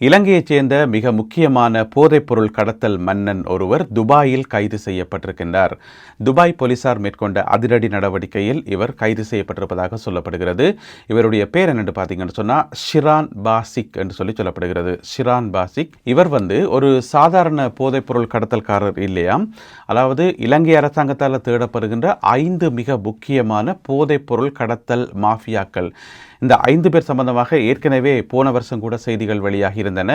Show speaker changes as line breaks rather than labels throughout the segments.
இலங்கையைச் சேர்ந்த மிக முக்கியமான போதைப்பொருள் கடத்தல் மன்னன் ஒருவர் துபாயில் கைது செய்யப்பட்டிருக்கின்றார். துபாய் போலீசார் மேற்கொண்ட அதிரடி நடவடிக்கையில் இவர் கைது செய்யப்பட்டிருப்பதாக சொல்லப்படுகிறது. இவருடைய பேர் என்னென்று பார்த்தீங்கன்னு சொன்னால் ஷிரான் பாசிக் என்று சொல்லப்படுகிறது. ஷிரான் பாசிக் இவர் ஒரு சாதாரண போதைப்பொருள் கடத்தல்காரர் இல்லையாம். அதாவது இலங்கை அரசாங்கத்தால் தேடப்படுகின்ற 5 மிக முக்கியமான போதைப்பொருள் கடத்தல் மாஃபியாக்கள். இந்த 5 பேர் சம்பந்தமாக ஏற்கனவே போன வருஷம் கூட செய்திகள் வெளியாகி இருந்தன.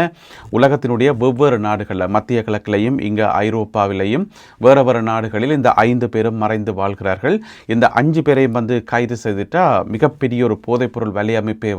உலகத்தினுடைய வெவ்வேறு நாடுகளில், மத்திய கிழக்கிலையும் இங்கே ஐரோப்பாவிலையும் வேறு நாடுகளில் இந்த 5 பேரும் மறைந்து வாழ்கிறார்கள். இந்த 5 பேரையும் கைது செய்துட்டா மிகப்பெரிய ஒரு போதைப்பொருள் வலையமைப்பை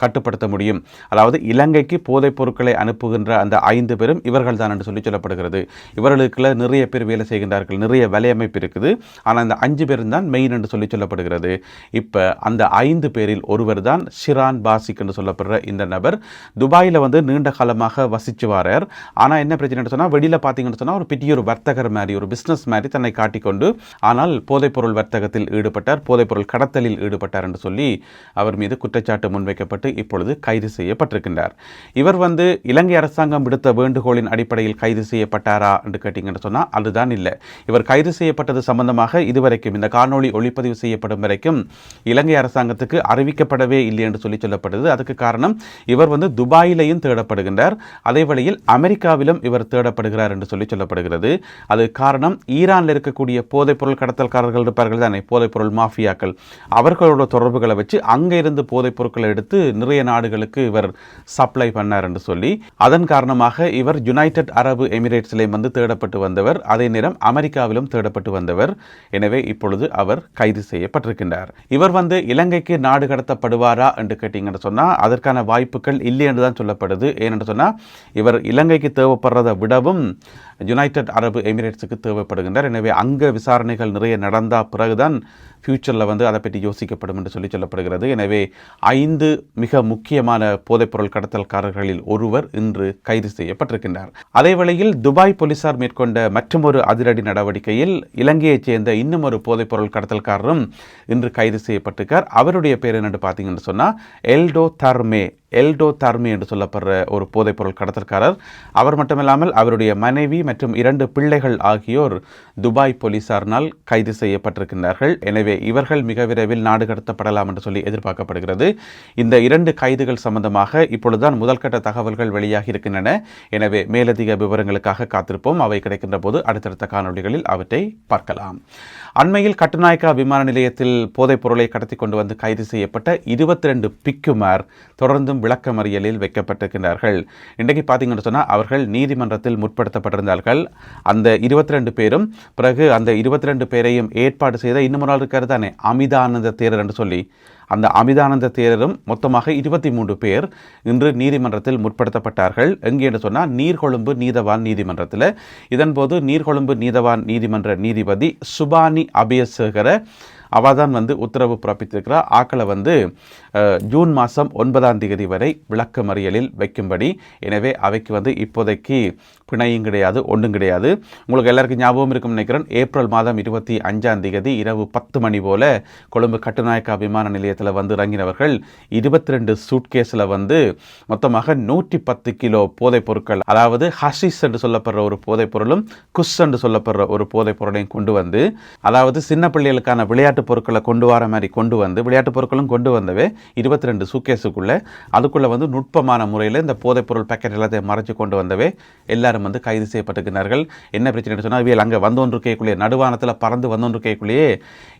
கட்டுப்படுத்த முடியும். அதாவது இலங்கைக்கு போதைப் பொருட்களை அனுப்புகின்ற அந்த 5 பேரும் இவர்கள் தான் என்று சொல்லப்படுகிறது. இவர்களுக்குள்ள நிறைய பேர் வேலை செய்கின்றார்கள், நிறைய வலையமைப்பு இருக்குது. ஆனால் இந்த 5 பேரும் தான் மெயின் என்று சொல்லப்படுகிறது. இப்போ அந்த 5 பேரில் ஒருவர் தான் ஷிரான் பாசிக் என்று சொல்லப்படுற இந்த நபர். துபாயில் நீண்ட காலமாக வசிச்சு வரார். ஆனால் என்ன பிரச்சனை சொன்னால், வெளியில் பார்த்தீங்கன்னு சொன்னால் ஒரு பெரிய ஒரு வர்த்தகர் மாதிரி, ஒரு பிஸ்னஸ் மாதிரி தன்னை காட்டிக்கொண்டு, ஆனால் போதைப்பொருள் வர்த்தகத்தில் ஈடுபட்டார், போதைப்பொருள் கடத்தலில் ஈடுபட்டார் என்று சொல்லி அவர் மீது குற்றச்சாட்டு முன்வைக்கப்பட்டு இப்பொழுது கைது செய்யப்பட்டிருக்கின்றார். இவர் இலங்கை அரசாங்கம் விடுத்த வேண்டுகோளின் அடிப்படையில் கைது செய்யப்பட்டாரா என்று கேட்டீங்கன்னு சொன்னால் அதுதான் இல்லை. இவர் கைது செய்யப்பட்டது சம்பந்தமாக இதுவரைக்கும் இந்த காணொளி ஒளிப்பதிவு செய்யப்படும் வரைக்கும் இலங்கை அரசாங்கத்துக்கு அறிவிக்கப்படவே இல்லை என்று சொல்லப்படுது. அதுக்கு காரணம், இவர் துபாயிலையும் தேடப்படுகின்றார், அதே வழியில் அமெரிக்காவிலும் இவர் தேடப்படுகிறார் என்று சொல்லப்படுகிறது. அது காரணம், ஈரானில் இருக்கக்கூடிய போதைப்பொருள் கடத்தல்காரர்கள் இருப்பார்கள் தானே, போதைப்பொருள் மாஃபியாக்கள், அவர்களோட தொடர்புகளை வச்சு அங்கே இருந்து போதைப் பொருட்களை எடுத்து நிறைய நாடுகளுக்கு இவர் சப்ளை பண்ணார் என்று சொல்லி, அதன் காரணமாக இவர் யுனைடெட் அரபு எமிரேட்ஸிலையும் தேடப்பட்டு வந்தவர், அதே நேரம் அமெரிக்காவிலும் தேடப்பட்டு வந்தவர். எனவே இப்பொழுது அவர் கைது செய்யப்பட்டிருக்கின்றார். இவர் இலங்கைக்கு நாடு கடத்தப்படுவாரா என்று கேட்டீங்கன்னு சொன்னால் அதற்கான வாய்ப்புகள் இல்லை என்று தான் சொல்லப்படுது. ஏனென்று சொன்னால் இவர் இலங்கைக்கு தேவைப்படுறதை விடவும் யுனைடெட் அரபு எமிரேட்ஸுக்கு தேவைப்படுகின்றார். எனவே அங்கே விசாரணைகள் நிறைய நடந்த பிறகுதான் ஃபியூச்சரில் அதை பற்றி யோசிக்கப்படும் என்று சொல்லப்படுகிறது. எனவே 5 மிக முக்கியமான போதைப்பொருள் கடத்தல்காரர்களில் ஒருவர் இன்று கைது செய்யப்பட்டிருக்கின்றார். அதே வேளையில் துபாய் போலீசார் மேற்கொண்ட மற்றொரு அதிரடி நடவடிக்கையில் இலங்கையைச் சேர்ந்த இன்னும் ஒரு போதைப்பொருள் கடத்தல்காரரும் இன்று கைது செய்யப்பட்டிருக்கார். அவருடைய பேர் என்னென்று பார்த்தீங்கன்னு சொன்னால் எல்டோ தர்மே என்று சொல்லப்படுற ஒரு போதைப்பொருள் கடத்தல்காரர். அவர் மட்டுமில்லாமல் அவருடைய மனைவி மற்றும் 2 பிள்ளைகள் ஆகியோர் துபாய் போலீசாரினால் கைது செய்யப்பட்டிருக்கின்றார்கள். எனவே இவர்கள் மிக விரைவில் நாடு கடத்தப்படலாம் என்று சொல்லி எதிர்பார்க்கப்படுகிறது. இந்த 2 கைதுகள் சம்பந்தமாக இப்பொழுதுதான் முதல்கட்ட தகவல்கள் வெளியாகி இருக்கின்றன. எனவே மேலதிக விவரங்களுக்காக காத்திருப்போம். அவை கிடைக்கின்ற போது அடுத்தடுத்த காணொளிகளில் அவற்றை பார்க்கலாம். அண்மையில் கட்டுநாயக்கா விமான நிலையத்தில் போதைப் பொருளை கடத்தி கொண்டு கைது செய்யப்பட்ட 22 பிக்குமார் தொடர்ந்தும் விளக்கமறியலில் வைக்கப்பட்டிருக்கிறார்கள். இன்றைக்கு பார்த்தீங்கன்னு சொன்னால் அவர்கள் நீதிமன்றத்தில் முற்படுத்தப்பட்டிருந்தார்கள். அந்த 22 பேரும் பிறகு அந்த 22 பேரையும் ஏற்பாடு செய்த இன்னும் ஒரு ஆள் இருக்காரு தானே, அமிதானந்த தேரர் என்று சொல்லி, அந்த அமிதானந்த தேரரும் மொத்தமாக 23 பேர் இன்று நீதிமன்றத்தில் முற்படுத்தப்பட்டார்கள். எங்கே என்று சொன்னால் நீர்கொழும்பு நீதவான் நீதிமன்றத்தில். இதன்போது நீர்கொழும்பு நீதவான் நீதிமன்ற நீதிபதி சுபானி அபயசேகர அவதான் உத்தரவு பிறப்பித்திருக்கிறார். ஆக்களை ஜூன் மாதம் 9ஆம் தேதி வரை விளக்கமறியலில் வைக்கும்படி. எனவே அவைக்கு இப்போதைக்கு பிணையும் கிடையாது, ஒன்றும் கிடையாது. உங்களுக்கு எல்லாருக்கும் ஞாபகம் இருக்கும் நினைக்கிறேன், ஏப்ரல் மாதம் 25ஆம் தேதி இரவு 10 மணி போல கொழும்பு கட்டுநாயக்கா விமான நிலையத்தில் இறங்கினவர்கள் 22 சூட்கேஸில் மொத்தமாக 110 கிலோ போதைப் பொருட்கள், அதாவது ஹஷிஷ் என்று சொல்லப்படுற ஒரு போதைப் பொருளும் குஷ் என்று சொல்லப்படுற ஒரு போதைப் பொருளையும் கொண்டு அதாவது சின்ன பிள்ளைகளுக்கான விளையாட்டு பொருட்களை கொண்டு வர மாதிரி விளையாட்டு பொருட்களும் கொண்டு வந்தவே 22 சூட்கேஸுக்குள்ள, அதுக்குள்ள நுட்பமான முறையில் இந்த போதைப் பொருள் பேக்கெட் எல்லாத்தையும் மறைச்சு கொண்டு வந்தவே எல்லாரும் கைது செய்யப்பட்டிருக்கிறார்கள். என்ன பிரச்சனை சொன்னால், இவர்கள் அங்கே வந்தோன்றிருக்கைக்குள்ளேயே, நடுவானத்தில் பறந்து வந்தோன்றிருக்கைக்குள்ளேயே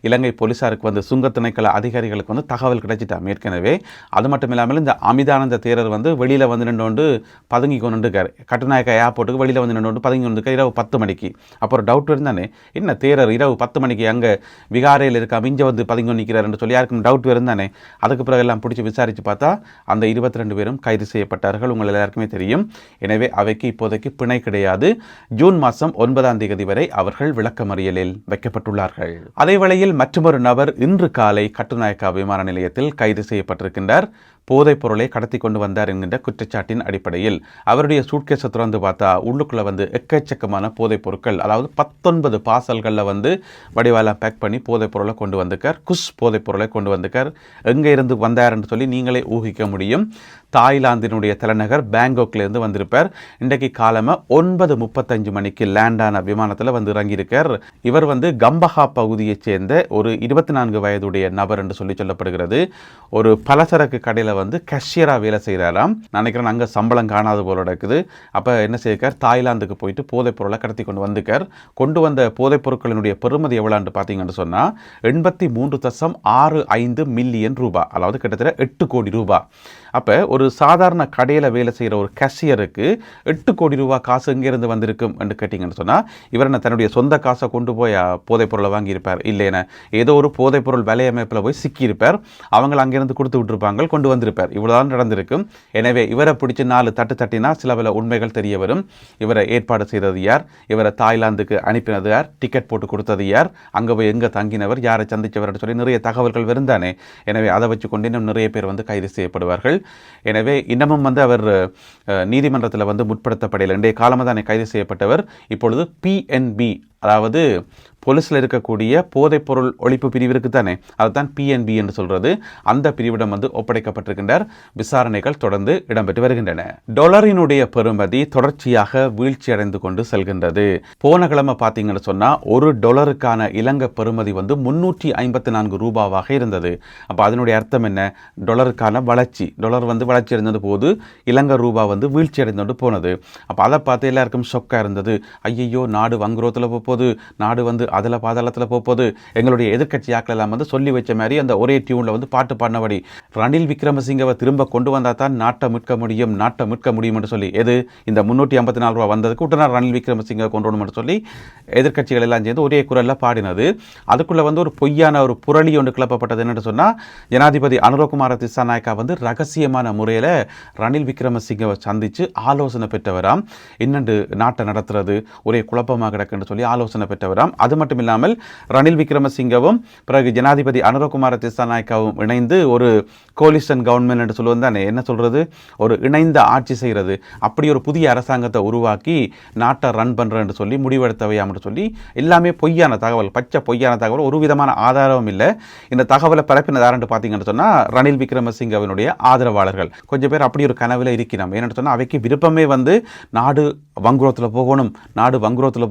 இலங்கை போலீசாருக்கு சுங்கத்திணைக்கள அதிகாரிகளுக்கு தகவல் கிடைச்சிட்டாங்க ஏற்கனவே. அது மட்டும் இல்லாமல் இந்த அமிதானந்த தேரர் வெளியில் நின்று பதுங்கி கொண்டுருக்கார். கட்டுநாயக்கா ஏர்போர்ட்டுக்கு வெளியில் நின்று பதுங்கி கொண்டிருக்கார் இரவு 10 மணிக்கு. அப்புறம் டவுட் இருந்தானே, என்ன தேரர் இரவு 10 மணிக்கு அங்கே விகாரையில் இருக்க இங்கே பதுங்கி நிற்கிறார் என்று சொல்லி யாருக்கும் டவுட் இருந்தானே. அதுக்கு பிறகு எல்லாம் பிடிச்சி விசாரித்து பார்த்தா அந்த 22 பேரும் கைது செய்யப்பட்டார்கள். உங்கள் எல்லாருக்குமே தெரியும். எனவே அவைக்கு இப்போதைக்கு பிணை கிடையாது. ஜூன் மாதம் 9ஆம் தேதி வரை அவர்கள் விளக்கமறியலில் வைக்கப்பட்டுள்ளார்கள். அதே வேளையில் மற்றொரு நபர் இன்று காலை கட்டுநாயக்கா விமான நிலையத்தில் கைது செய்யப்பட்டிருக்கின்றார். போதைப் பொருளை கடத்தி கொண்டு வந்தார் என்கின்ற குற்றச்சாட்டின் அடிப்படையில் அவருடைய சூட்கேஸை திறந்து பார்த்தா உள்ளுக்குள்ள எக்கச்சக்கமான போதைப் பொருட்கள், அதாவது 19 பார்சல்களில் வடிவாலாம் பேக் பண்ணி போதைப் பொருளை கொண்டு வந்திருக்கார். குஷ் போதைப் பொருளை கொண்டு வந்திருக்கார். எங்கே இருந்து வந்தார் என்று சொல்லி நீங்களே ஊகிக்க முடியும். தாய்லாந்தினுடைய தலைநகர் பேங்காக்லேருந்து வந்திருப்பார். இன்றைக்கு காலமாக 9:35 மணிக்கு லேண்டான விமானத்தில் வந்து இறங்கியிருக்கார். இவர் வந்து கம்பஹா பகுதியைச் சேர்ந்த ஒரு 24 வயதுடைய நபர் என்று சொல்லப்படுகிறது. ஒரு பலசரக்கு கடையில் வந்து கேஷியராக வேலை செய்கிறாராம். நினைக்கிறேன் அங்கே சம்பளம் காணாத போல நடக்குது. அப்போ என்ன செய்யிருக்கார், தாய்லாந்துக்கு போயிட்டு போதைப் பொருளை கடத்தி கொண்டு வந்த போதைப் பொருட்களினுடைய பெறுமதி எவ்வளோன்னு பார்த்தீங்கன்னு சொன்னால் 83.65 மில்லியன் ரூபாய், அதாவது கிட்டத்தட்ட 8 கோடி ரூபாய். அப்போ ஒரு சாதாரண கடையில் வேலை செய்கிற ஒரு கேஷியருக்கு 8 கோடி ரூபாய் காசு எங்கேருந்து வந்திருக்கும் என்று கேட்டிங்கன்னு சொன்னால், இவர் என்ன தன்னுடைய சொந்த காசை கொண்டு போய் போதைப் பொருளை வாங்கியிருப்பார்? இல்லைன்னா ஏதோ ஒரு போதைப் பொருள் வலையமைப்பில் போய் சிக்கியிருப்பார். அவங்க அங்கேருந்து கொடுத்து விட்டுருப்பாங்க, கொண்டு வந்திருப்பார். இவ்வளோதான் நடந்திருக்கும். எனவே இவரை பிடிச்சி 4 தட்டு தட்டினா சில பல உண்மைகள் தெரிய வரும். இவரை ஏற்பாடு செய்தது யார், இவரை தாய்லாந்துக்கு அனுப்பினது யார், டிக்கெட் போட்டு கொடுத்தது யார், அங்கே போய் எங்கே தங்கினவர், யாரை சந்தித்தவர் சொல்லி நிறைய தகவல்கள் வருந்தானே. எனவே அதை வச்சு கொண்டு இன்னும் நிறைய பேர் வந்து கைது செய்யப்படுவார்கள். எனவே இன்னமும் வந்து அவர் நீதிமன்றத்தில் வந்து முற்படுத்தப்படையில் இன்றைய காலமாக தானே கைது செய்யப்பட்டவர். இப்பொழுது PNB, அதாவது போலீஸில் இருக்கக்கூடிய போதைப்பொருள் ஒழிப்பு பிரிவு இருக்குது தானே, அதுதான் PNB என்று சொல்கிறது. அந்த பிரிவிடம் வந்து ஒப்படைக்கப்பட்டிருக்கின்றார். விசாரணைகள் தொடர்ந்து இடம்பெற்று வருகின்றன. டாலரினுடைய பெறுமதி தொடர்ச்சியாக வீழ்ச்சி அடைந்து கொண்டு செல்கின்றது. போன கிழமை பார்த்தீங்கன்னு சொன்னால் $1 இலங்கை பெறுமதி வந்து 354 ரூபாவாக இருந்தது. அப்போ அதனுடைய அர்த்தம் என்ன? டாலருக்கான வளர்ச்சி, டாலர் வந்து வளர்ச்சி அடைந்தது போது இலங்கை ரூபா வந்து வீழ்ச்சி அடைந்து கொண்டு போனது. அப்போ அதை பார்த்து எல்லாருக்கும் ஷொக்காக இருந்தது. ஐயோ, நாடு வங்குரோத்தில் போகுது, நாடு வந்து அதில் பாதாளத்தில் போகுது. எங்களுடைய எதிர்க்கட்சி ஆக்கள் எல்லாம் வந்து சொல்லி வச்ச மாதிரி அந்த ஒரே டியூனில் வந்து பாட்டு பாடினபடி ரணில் விக்ரமசிங்கவை திரும்ப கொண்டு வந்தால் தான் நாட்டை மீட்க முடியும் என்று சொல்லி, எது இந்த 354 ரூபா வந்ததுக்கு உடனே ரணில் விக்ரமசிங்கவை கொண்டு வரணும்னு சொல்லி எதிர்க்கட்சிகள் எல்லாம் சேர்ந்து ஒரே குரலில் பாடினது. அதுக்குள்ளே வந்து ஒரு பொய்யான ஒரு புரளி ஒன்று கிளப்பப்பட்டது. என்னென்னு சொன்னால், ஜனாதிபதி அனுரகுமார திசாநாயக்கா வந்து ரகசியமான முறையில் ரணில் விக்ரமசிங்கவை சந்தித்து ஆலோசனை பெற்றவராம். என்னென்று நாட்டை நடத்துறது ஒரே குழப்பமாக கிடக்குன்னு சொல்லி ஆலோசனை பெற்றவராம். அது மட்டும் இல்லாமல் ரணில் விக்ரமசிங்கவும் பிறகு ஜனாதிபதி அனுரகுமார திசாநாயக்காவும் இணைந்து ஒரு கோலிஷன் கவர்மெண்ட் என்று சொல்லுவது தானே, என்ன சொல்றது, ஒரு இணைந்த ஆட்சி செய்கிறது, அப்படி ஒரு புதிய அரசாங்கத்தை உருவாக்கி நாட்டை ரன் பண்ணுறேன்னு சொல்லி முடிவெடுத்தவையாம்னு சொல்லி எல்லாமே பொய்யான தகவல், பச்சை பொய்யான தகவல், ஒரு விதமான ஆதாரமும் இல்லை. இந்த தகவலை பரப்பினது யாருன்னு பார்த்தீங்கன்னு சொன்னால் ரணில் விக்ரமசிங்கவினுடைய ஆதரவாளர்கள் கொஞ்சம் பேர் அப்படி ஒரு கனவில் இருக்கிறோம். ஏன்னு சொன்னால் அவைக்கு விருப்பமே வந்து நாடு வங்குரோத்தில்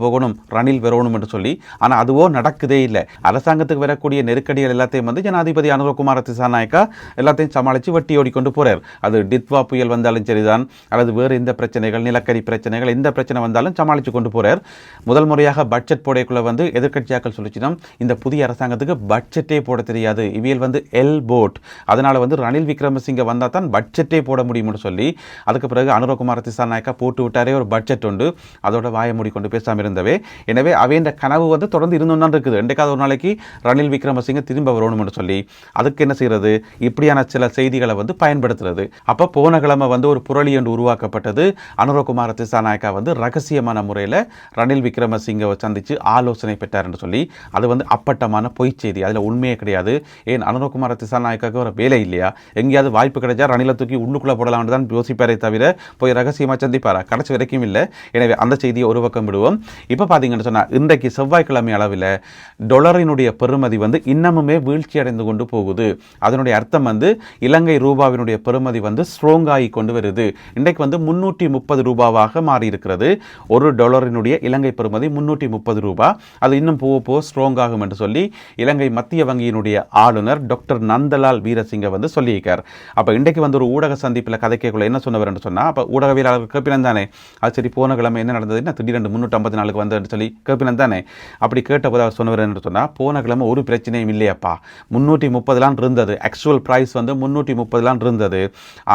போகணும், ரணில் வரணும் என்று சொல்லி. ஆனால் அதுவோ நடக்குதே இல்லை. அரசாங்கத்துக்கு வரக்கூடிய நெருக்கடிகள் எல்லாத்தையும் வந்து ஜனாதிபதி அனுரகுமார திசாநாயக்கா எல்லாத்தையும் சமாளித்து வெட்டி ஓடிக்கொண்டு போறார். அது டித்வா புயல் வந்தாலும் சரிதான், அல்லது வேறு எந்த பிரச்சனைகள், நிலக்கரி பிரச்சனைகள், எந்த பிரச்சனை வந்தாலும் சமாளித்து கொண்டு போறார். முதல் முறையாக பட்ஜெட் போடைக்குள்ள வந்து எதிர்க்கட்சியாக்கள் சொல்லிச்சுன்னா, இந்த புதிய அரசாங்கத்துக்கு பட்ஜெட்டே போட தெரியாது, இவியல் வந்து போட், அதனால வந்து ரணில் விக்ரமசிங்க வந்தால் தான் பட்ஜெட்டே போட முடியும்னு சொல்லி அதுக்கு பிறகு அனுரகுமார திசாநாயக்கா போட்டு விட்டாரே ஒரு பட்ஜெட் உண்டு. அதோட வாயை மூடிக்கொண்டு பேசாமல் இருந்தவே. எனவே அவையின் கனவு வந்து தொடர்ந்து இருந்துதான் இருக்குது. ரெண்டுக்காவது ஒரு நாளைக்கு ரணில் விக்ரமசிங்க திரும்ப வரணும்னு சொல்லி அதுக்கு என்ன செய்யறது, இப்படியான சில செய்திகளை வந்து பயன்படுத்துறது. அப்போ போன கிழமை வந்து ஒரு புரளி ஒன்று உருவாக்கப்பட்டது. அனுரகுமார திசாநாயக்கா வந்து ரகசியமான முறையில் ரணில் விக்ரமசிங்கவை சந்தித்து ஆலோசனை பெற்றார் என்று சொல்லி அது வந்து அப்பட்டமான பொய் செய்தி. அதில் உண்மையே கிடையாது. ஏன் அனுரகுமார திசாநாயக்காவுக்கு ஒரு வேலை இல்லையா? எங்கேயாவது வாய்ப்பு கிடைச்சா ரணிலை தூக்கி உள்ளுக்குள்ளே போடலாம்னு தான் யோசிப்பாரே தவிர போய் ரகசியமாக சந்திப்பாரா? கடைசி வரைக்கும் இல்லை. எனவே அந்த செய்தியை ஒரு பக்கம் விடுவோம். இப்போ பார்த்தீங்கன்னு சொன்னால் இன்றைக்கு செவ்வாய்க்கிழமை அளவில் டாலரினுடைய பெறுமதி வந்து இன்னமுமே வீழ்ச்சி அடைந்து கொண்டு போகுது. அதனுடைய அர்த்தம் வந்து இலங்கை ரூபாவினுடைய பெறுமதி வந்து ஸ்ட்ராங் ஆகி கொண்டு வருது. இன்றைக்கு வந்து 330 ரூபாவாக மாறி இருக்கிறது. $1 இலங்கை பெறுமதி 330 ரூபாய். அது இன்னும் போக போக ஸ்ட்ராங் ஆகும் என்று சொல்லி இலங்கை மத்திய வங்கியினுடைய ஆளுநர் டாக்டர் நந்தலால் வீரசிங்க வந்து சொல்லியிருக்கார். அப்போ இன்றைக்கு வந்து ஒரு ஊடக சந்திப்பில் கதைக்குள்ள என்ன சொன்னவர் என்று சொன்னால், அப்போ ஊடகவியலாளர் கேட்பினன் தானே, அது சரி போன கிழமை என்ன நடந்ததுன்னா திடீரென்று 354 வந்து சொல்லி கேட்பினன் தானே. அப்படி கேட்டபோது அவர் சொன்னவர் என்று சொன்னால், போன கிழமை ஒரு பிரச்சனையும் இல்லையப்பா, 330 இருந்தது, ஆக்சுவல் பிரைஸ் வந்து 330 இருந்தது.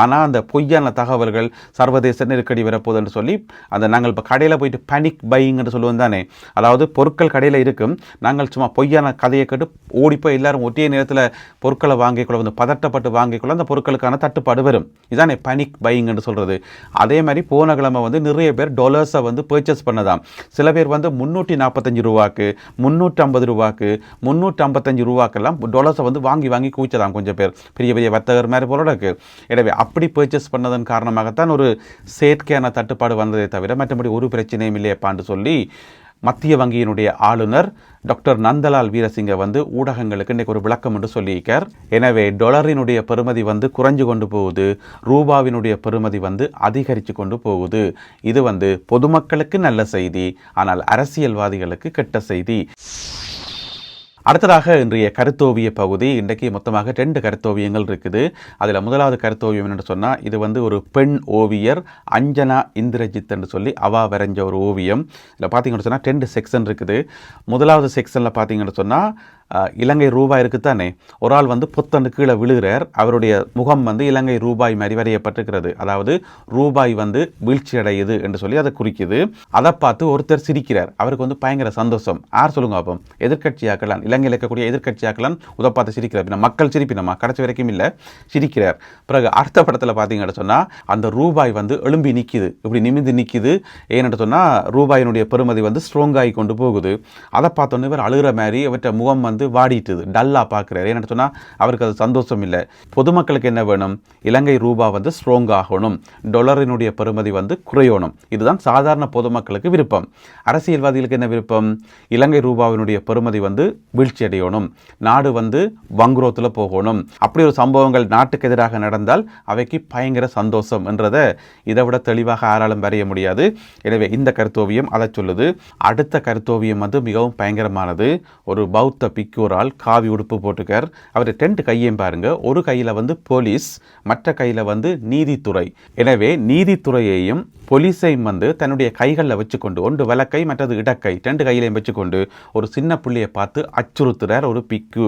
ஆனால் அந்த பொய்யான தகவல்கள் சர்வதேச நெருக்கடி வரப்போகுது என்று சொல்லி அந்த நாங்கள் இப்போ கடையில் போயிட்டு பேனிக் பையிங் என்று சொல்லுவோம் தானே, அதாவது பொருட்கள் கடையில் இருக்கும், நாங்கள் சும்மா பொய்யான கதையை கேட்டு ஓடிப்போய் எல்லாரும் ஒரே நேரத்தில் பொருட்களை வாங்கிக்கொள்ள வந்து பதட்டப்பட்டு வாங்கிக்கொள்ள அந்த பொருட்களுக்கான தட்டுப்பாடு வரும். இதானே பேனிக் பையிங் என்று சொல்கிறது. அதே மாதிரி போன கிழமை வந்து நிறைய பேர் டாலர்ஸை வந்து பர்ச்சேஸ் பண்ணதாம். சில பேர் வந்து 345 ரூபாய்க்கு, 350 ரூபாய்க்கு, 355 ரூபாய்க்கெல்லாம் டாலர்ஸை வந்து வாங்கி குவிச்சதாம் கொஞ்சம் பேர், பெரிய பெரிய வர்த்தகர் மாதிரி போல இருக்கு. எனவே அப்படி பர்ச்சேஸ் பண்ணதன் காரணமாகத்தான் ஒரு செயற்கையான தட்டுப்பாடு வந்ததை தவிர மற்றபடி ஒரு பிரச்சனையும் இல்லையப்பான்னு சொல்லி மத்திய வங்கியினுடைய ஆளுநர் டாக்டர் நந்தலால் வீரசிங்க வந்து ஊடகங்களுக்கு இன்றைக்கு ஒரு விளக்கம் என்று சொல்லியிருக்கார். எனவே டாலரினுடைய பெறுமதி வந்து குறைஞ்சு கொண்டு போகுது, ரூபாவினுடைய பெறுமதி வந்து அதிகரித்து கொண்டு போகுது. இது வந்து பொதுமக்களுக்கு நல்ல செய்தி, ஆனால் அரசியல்வாதிகளுக்கு கெட்ட செய்தி. அடுத்ததாக இன்றைய கருத்தோவிய பகுதி. இன்றைக்கு மொத்தமாக 2 கருத்தோவியங்கள் இருக்குது. அதில் முதலாவது கருத்தோவியம் என்னென்னு சொன்னால், இது வந்து ஒரு பெண் ஓவியர் அஞ்சனா இந்திரஜித் என்று சொல்லி அவா வரைஞ்ச ஒரு ஓவியம். இதில் பார்த்தீங்கன்னு சொன்னால் 2 செக்ஷன் இருக்குது. முதலாவது செக்ஷனில் பார்த்தீங்கன்னு சொன்னால் இலங்கை ரூபாய் இருக்குத்தானே, ஒரு ஆள் வந்து பொத்தண்டு கீழே விழுகிறார். அவருடைய முகம் வந்து இலங்கை ரூபாய் மாதிரி வரையப்பட்டிருக்கிறது. அதாவது ரூபாய் வந்து வீழ்ச்சி அடையுது என்று சொல்லி அதை குறிக்குது. அதை பார்த்து ஒருத்தர் சிரிக்கிறார். அவருக்கு வந்து பயங்கர சந்தோஷம். யார் சொல்லுங்க அப்போ? எதிர்கட்சியாக்கலாம், இலங்கையில் இருக்கக்கூடிய எதிர்கட்சியாக்கலாம் உதை பார்த்து சிரிக்கிறார். மக்கள் சிரிப்பினமா கடைசி வரைக்கும் இல்லை, சிரிக்கிறார். பிறகு அடுத்த படத்தில் பார்த்தீங்கன்னு சொன்னால் அந்த ரூபாய் வந்து எழும்பி நிற்கிது, இப்படி நிமிந்து நிற்கிது. ஏன்னு சொன்னால் ரூபாயினுடைய பெறுமதி வந்து ஸ்ட்ராங்காகி கொண்டு போகுது. அதை பார்த்தோன்னே இவர் அழுகிற மாதிரி அவற்றை முகம் வந்து வாடிட்டுது, டல்லாக பார்க்குறாரு. ஏன்னு சொன்னால் அவருக்கு அது சந்தோஷம் இல்லை. பொதுமக்களுக்கு என்ன வேணும்? இலங்கை ரூபா வந்து ஸ்ட்ராங் ஆகணும், டாலரினுடைய பெறுமதி வந்து குறையணும். இதுதான் சாதாரண பொதுமக்களுக்கு விருப்பம். அரசியல்வாதிகளுக்கு என்ன விருப்பம்? இலங்கை ரூபாவினுடைய பெறுமதி வந்து வீழ்ச்சி அடையணும், நாடு வந்து வங்குரோத்தில் போகணும். அப்படி ஒரு சம்பவங்கள் நாட்டுக்கு எதிராக நடந்தால் அவைக்கு பயங்கர சந்தோஷம் என்றதை இதை விட தெளிவாக யாராலும் வரைய முடியாது. எனவே இந்த கருத்தோவியம் அதை சொல்லுது. அடுத்த கருத்தோவியம் வந்து மிகவும் பயங்கரமானது. ஒரு பௌத்த பிக்கூரால் காவி உடுப்பு போட்டுக்கார். அவர் 2 கையையும் பாருங்க. ஒரு கையில் வந்து போலீஸ், மற்ற கையில் வந்து நீதித்துறை. எனவே நீதித்துறையையும் போலீஸையும் வந்து தன்னுடைய கைகளில் வச்சுக்கொண்டு, ஒன்று வலக்கை மற்றது இடக்கை, 2 கையிலையும் வச்சுக்கொண்டு ஒரு சின்ன புள்ளியை பார்த்து அச்சுறுத்துறார் ஒரு பிக்கு.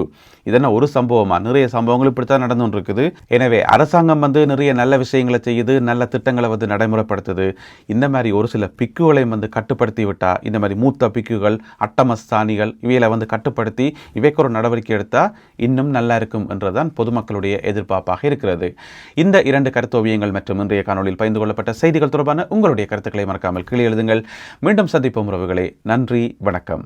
இதெல்லாம் ஒரு சம்பவமா? நிறைய சம்பவங்கள் இப்படித்தான் நடந்து இருக்குது. எனவே அரசாங்கம் வந்து நிறைய நல்ல விஷயங்களை செய்யுது, நல்ல திட்டங்களை வந்து நடைமுறைப்படுத்துது. இந்த மாதிரி ஒரு சில பிக்குகளையும் வந்து கட்டுப்படுத்தி விட்டா, இந்த மாதிரி மூத்த பிக்குகள், அட்டமஸ்தானிகள் இவைகளை வந்து கட்டுப்படுத்தி இவைக்கு ஒரு நடவடிக்கை எடுத்தால் இன்னும் நல்லா இருக்கும் என்றுதான் பொதுமக்களுடைய எதிர்பார்ப்பாக இருக்கிறது. இந்த 2 கருத்தோவியங்கள் மற்றும் இன்றைய காணொலியில் பகிர்ந்து கொள்ளப்பட்ட செய்திகள் தொடர்பான உங்களுடைய கருத்துக்களை மறக்காமல் கீழே எழுதுங்கள். மீண்டும் சந்திப்போம் உறவுகளே. நன்றி, வணக்கம்.